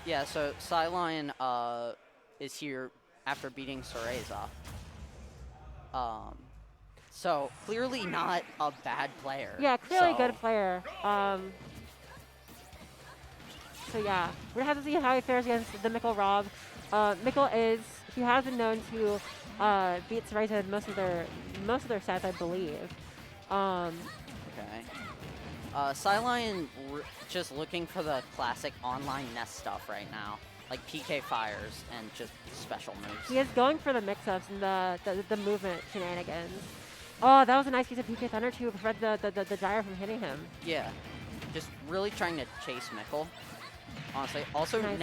Yeah, so PsyLion is here after beating Cereza. So clearly not a bad player. Yeah, clearly so. good player. So yeah, we're gonna have to see how he fares against the Mickle Rob. Mickle he has been known to beat Cereza in most of their sets, I believe. Okay. PsyLion just looking for the classic online Ness stuff right now, like PK fires and just special moves. He is going for the mix-ups and the movement shenanigans. Oh, that was a nice use of PK Thunder to prevent the gyro from hitting him. Yeah, just really trying to chase Mickle. Honestly, also Nice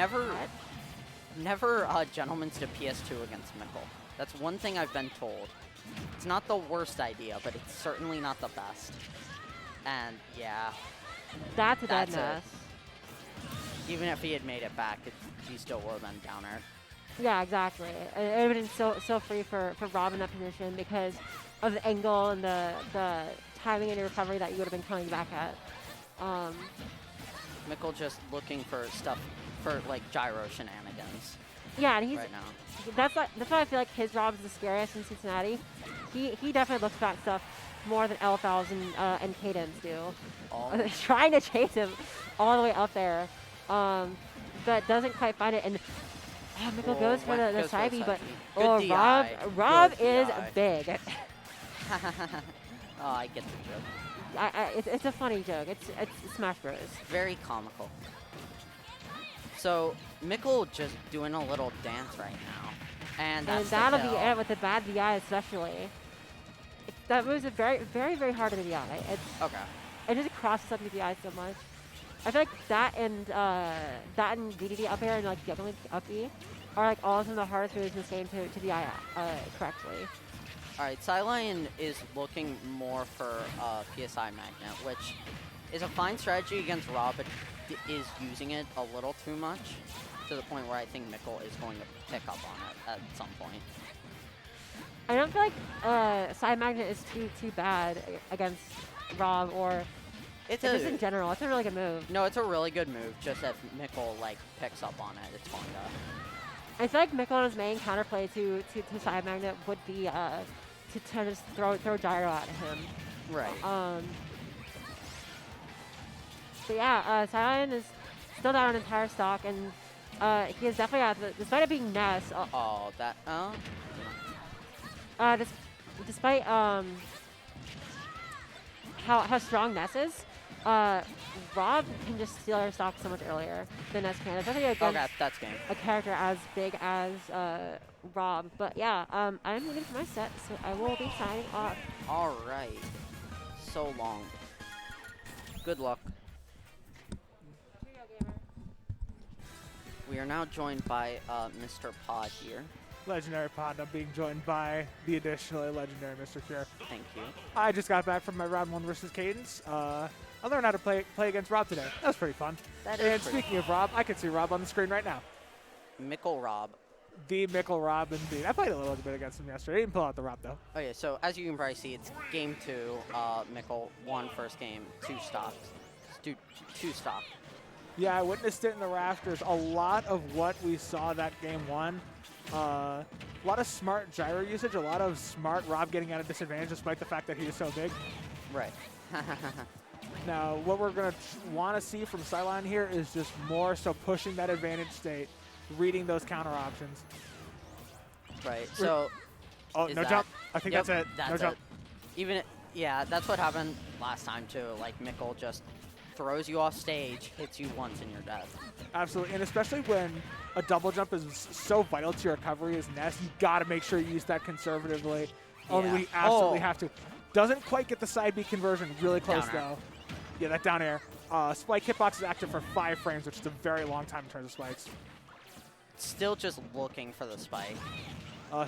never gentlemen's to PS2 against Mickle. That's one thing I've been told. It's not the worst idea, but it's certainly not the best. And yeah, That's a dead That's Ness. even if he had made it back, he still would have been down air. Yeah, exactly. It would have been so free for Rob in that position because of the angle and the timing and the recovery that you would have been coming back at. Mickle just looking for stuff for like gyro shenanigans Yeah, and he's right now. that's why I feel like his Rob is the scariest in Cincinnati. He definitely looks for that stuff more than L1000 and Cadence do. Oh. Trying to chase him all the way up there, but doesn't quite find it. And Mickle goes for the side B, but Good Rob Good is DI. big. Oh, I get the joke. It's a funny joke. It's Smash Bros. Very comical. So Mickle just doing a little dance right now, and that's that'll the be kill. it with the bad VI especially. That moves it very hard to the VI. Okay. It just crosses up the VI so much. I feel like that and DDD up air and like juggling up E are like all some of the hardest moves in this game to VI correctly. All right, PsyLion is looking more for PSI Magnet, which is a fine strategy against Rob, but is using it a little too much to the point where I think Mickle is going to pick up on it at some point. I don't feel like side magnet is too bad against Rob or just in general. It's a really good move. No, it's a really good move. Just if Mickle like picks up on it, it's fun to. I feel like Mickle's main counterplay to side magnet would be to just throw gyro at him. Right. But yeah, PsyLion is still down an entire stock, and he is definitely despite it being Ness. Oh, that. Despite how strong Ness is, Rob can just steal our stock so much earlier than Ness can, especially against that's game. a character as big as Rob. But yeah, I'm leaving for my set, so I will be signing off. All right. So long. Good luck. We are now joined by Mr. Pod here. Legendary Pod. I'm being joined by the additionally legendary Mr. Cure. Thank you. I just got back from my round 1 versus Cadence. I learned how to play against Rob today. That was pretty fun. That and is pretty speaking of Rob, I can see Rob on the screen right now. Mickle Rob. The Mickle Rob indeed. I played a little bit against him yesterday. I didn't pull out the Rob though. Okay, so as you can probably see, it's game 2. Mickle won first game, 2 stocks. 2 stock. Yeah, I witnessed it in the rafters. A lot of what we saw that game 1. A lot of smart gyro usage, a lot of smart Rob getting at a disadvantage despite the fact that he is so big. Right. Now, what we're going to want to see from PsyLion here is just more so pushing that advantage state, reading those counter options. Right. So. Oh, no jump. I think that's it. No jump. Yeah, that's what happened last time too. Like Mickle just throws you off stage, hits you once, and you're dead. Absolutely, and especially when a double jump is so vital to your recovery as Ness, you got to make sure you use that conservatively. Only we absolutely have to. Doesn't quite get the side B conversion. Really close though. Yeah, that down air. Spike hitbox is active for 5 frames, which is a very long time in terms of spikes. Still just looking for the spike.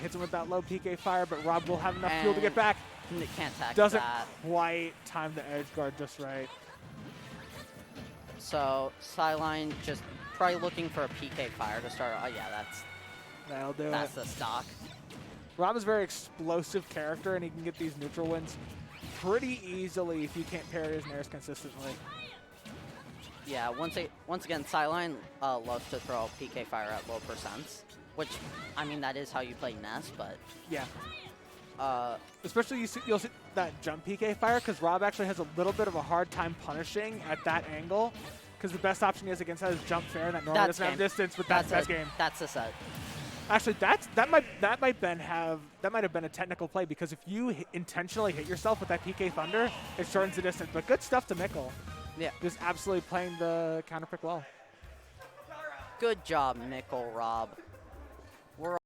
Hits him with that low PK fire, but Rob will have enough fuel to get back. Can't attack Doesn't that. quite time the edge guard just right. So PsyLion just probably looking for a PK fire to start. Oh yeah, That'll do that's the stock. Rob is a very explosive character, and he can get these neutral wins pretty easily if you can't parry his nairs consistently. Yeah, once again, PsyLion loves to throw PK fire at low percents, which, I mean, that is how you play Ness, but... Yeah. Uh, Especially you'll see that jump PK fire, because Rob actually has a little bit of a hard time punishing at that angle, because the best option he has against that is jump fair, and that normally doesn't have distance, but that's game. That's the set. Actually, that might have been a technical play, because if you intentionally hit yourself with that PK Thunder, it shortens the distance. But good stuff to Mickle. Yeah. Just absolutely playing the counter pick well. Good job, Mickle, Rob. We're